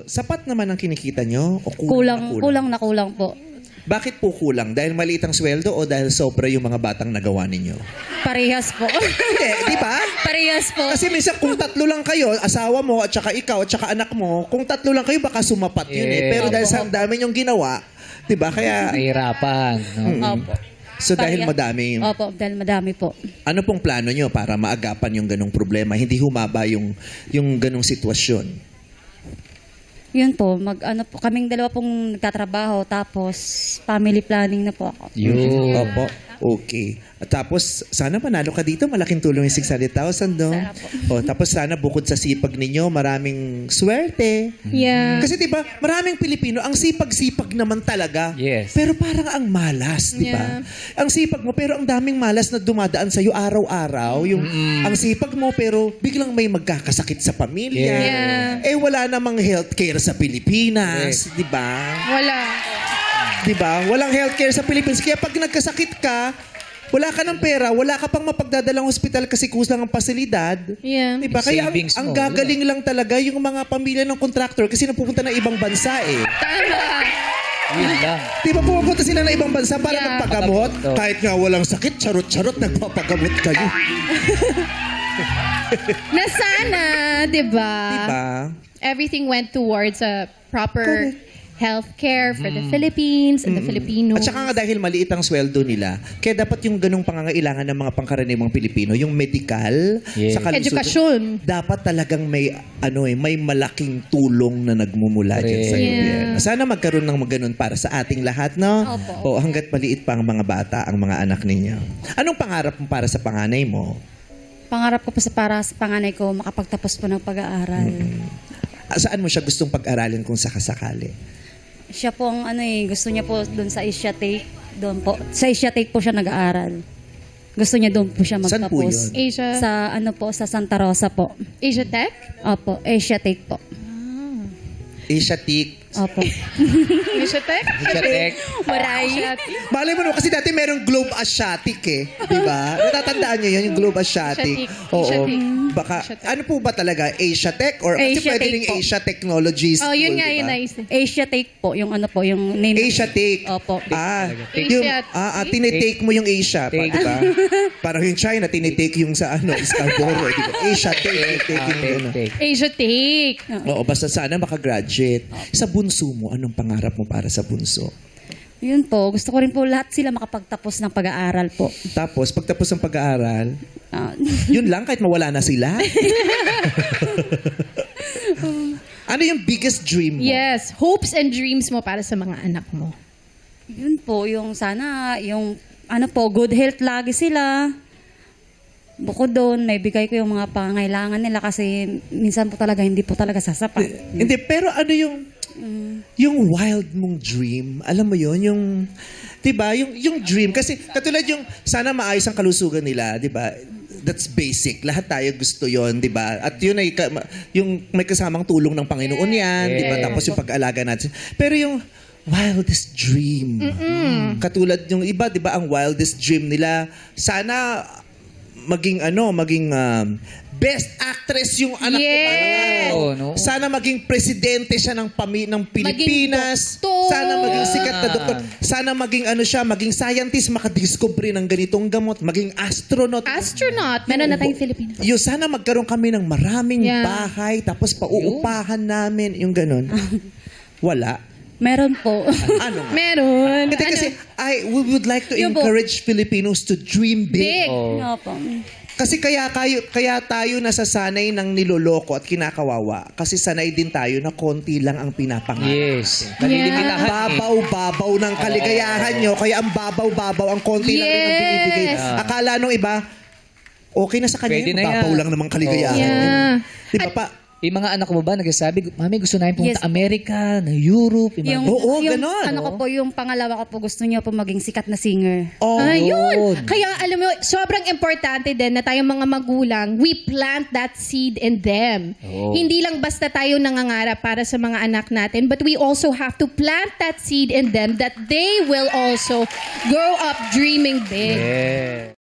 Sapat naman ang kinikita nyo? O Kulang na kulang po. Bakit po kulang? Dahil maliit ang sweldo o dahil sobra yung mga batang nagawa ninyo? Parehas po. Hindi, di ba? Parehas po. Kasi minsan kung tatlo lang kayo, asawa mo at saka ikaw at saka anak mo, kung tatlo lang kayo baka sumapat yun eh. Pero dahil sa dami nyong ginawa, di ba? Kaya, Nahihirapan. No? Opo. so dahil Pareha- madami, Opo, dahil madami po. ano pong plano nyo para maagapan yung ganong problema? Hindi humaba yung ganong sitwasyon. Yun po, kaming dalawa pong nagtatrabaho, tapos family planning na po ako. Yun. Opo. Okay. At tapos, sana manalo ka dito. Malaking tulong yung 600,000, no? Sana po. O, tapos sana bukod sa sipag ninyo, maraming swerte. Yeah. Kasi 'di ba, maraming Pilipino ang sipag-sipag naman talaga. Yes. Pero parang ang malas, 'di ba? Ang sipag mo pero ang daming malas na dumadaan sa iyo araw-araw. Yung ang sipag mo pero biglang may magkakasakit sa pamilya. Yeah. Eh wala namang healthcare sa Pilipinas, 'di ba? Wala. 'Di ba? Walang healthcare sa Pilipinas. Kaya pag nagkasakit ka, wala ka ng pera, wala ka pang mapagdadalang hospital kasi kulang ang pasilidad. Yeah. Diba? Kaya Savings ang mo, gagaling lang talaga yung mga pamilya ng contractor kasi napupunta na ibang bansa eh. Yun lang. Di ba pumupunta sila na ibang bansa para Yeah. magpagamot? Pagpagamot, Kahit nga walang sakit, charot-charot, nagpapagamot kayo. Na sana, di ba? Diba? Everything went towards a proper healthcare for the Philippines and the Filipinos. At saka nga dahil maliit ang sweldo nila, kaya dapat yung ganong pangangailangan ng mga pangkaraniwang Pilipino, yung medical, Yeah. sa kalusugan, Edukasyon. dapat talagang may may malaking tulong na nagmumula dyan sa Yeah. gobyerno. Sana magkaroon ng maganon para sa ating lahat, no? Opo. O hanggat maliit pa ang mga bata, ang mga anak ninyo. Anong pangarap mo para sa panganay mo? Pangarap ko po para sa panganay ko, makapagtapos po ng pag-aaral. Saan mo siya gustong pag-aralin kung sakasakali? Siya po ang gusto niya po doon sa Asiatic. Doon po. Sa Asiatic po siya nag-aaral. Gusto niya doon po siya Saan po magtapos. yun? Asia, Sa sa Santa Rosa po. Asia Tech? Opo, Asiatic po. Asiatic. Opo. Asia Tech? Chatek. Maray. Malay mo no, kasi dati merong Globe Asiatic eh. Di ba? Natatandaan niyo yun, yung Globe Asiatic. Asiatic. Oo. Asiatic. Baka, Asiatic. ano po ba talaga? Asiatech? Or kasi Asiatech pwede rin po. Asia Technology School, Oh, yun nga di yun ba? naisip. Asiatic po, yung yung name. Asiatech. Opo. Yung, Asiatic. tinitake mo yung Asia. Take. Di ba? Parang yung China, tinitake yung sa Scarborough. Di ba? Asiatech. Tinitake yung ano. Take. Asia Tech. Oo, basta sana makagraduate. Sa bunso mo, anong pangarap mo para sa bunso? Yun po, gusto ko rin po lahat sila makapagtapos ng pag-aaral po. Tapos, pagtapos ng pag-aaral, Ah, yun lang, kahit mawala na sila. Ano yung biggest dream mo? Yes. Hopes and dreams mo para sa mga anak mo. yun po, yung sana, yung good health lagi sila. Bukod doon, naibigay ko yung mga pangangailangan nila kasi minsan po talaga, hindi po talaga sasapat. Hindi, pero ano yung wild mong dream? Alam mo yun, yung, di ba, yung dream. Kasi katulad yung, sana maayos ang kalusugan nila, di ba? That's basic. Lahat tayo gusto yon, di ba? At yun ay, yung may kasamang tulong ng Panginoon yan, di ba? Tapos yung pag-alaga natin. Pero yung wildest dream. Katulad yung iba, di ba, ang wildest dream nila, sana maging best actress yung anak Yes. ko. Oh, no? Sana maging presidente siya ng Pilipinas. doktor. Sana maging sikat na doktor. Sana maging maging scientist, makadiscovery ng ganitong gamot. Maging astronaut. Astronaut. Meron na tayong Filipino. Yung sana magkaroon kami ng maraming Yeah. bahay, tapos pauupahan namin, yung ganun. Wala. Meron po. Ano nga? Meron. Kasi we would like to Yun po. encourage Filipinos to dream big. Big. Opo. Kasi kaya tayo nasasanay ng niloloko at kinakawawa. Kasi sanay din tayo na konti lang ang pinapangarap. Yes. Ang Nalilimitahan. babaw-babaw ng kaligayahan nyo. Kaya ang babaw-babaw, ang konti lang rin ang binibigay. Yes. Akala nung iba, okay na sa kanya. Pwede na Babaw yan. lang namang kaligayahan. Yeah. Di ba pa? Yung mga anak mo ba nagsasabi, Mami, gusto namin pumunta Yes. Amerika, na Europe. Yung mga- Oo, yung, ganon. Ano ko po, yung pangalawa ko po, gusto niya po maging sikat na singer. Oh, Ayun. Yun. Kaya alam mo, sobrang importante din na tayong mga magulang, we plant that seed in them. Oh. Hindi lang basta tayo nangangarap para sa mga anak natin, but we also have to plant that seed in them that they will also grow up dreaming big. Yeah.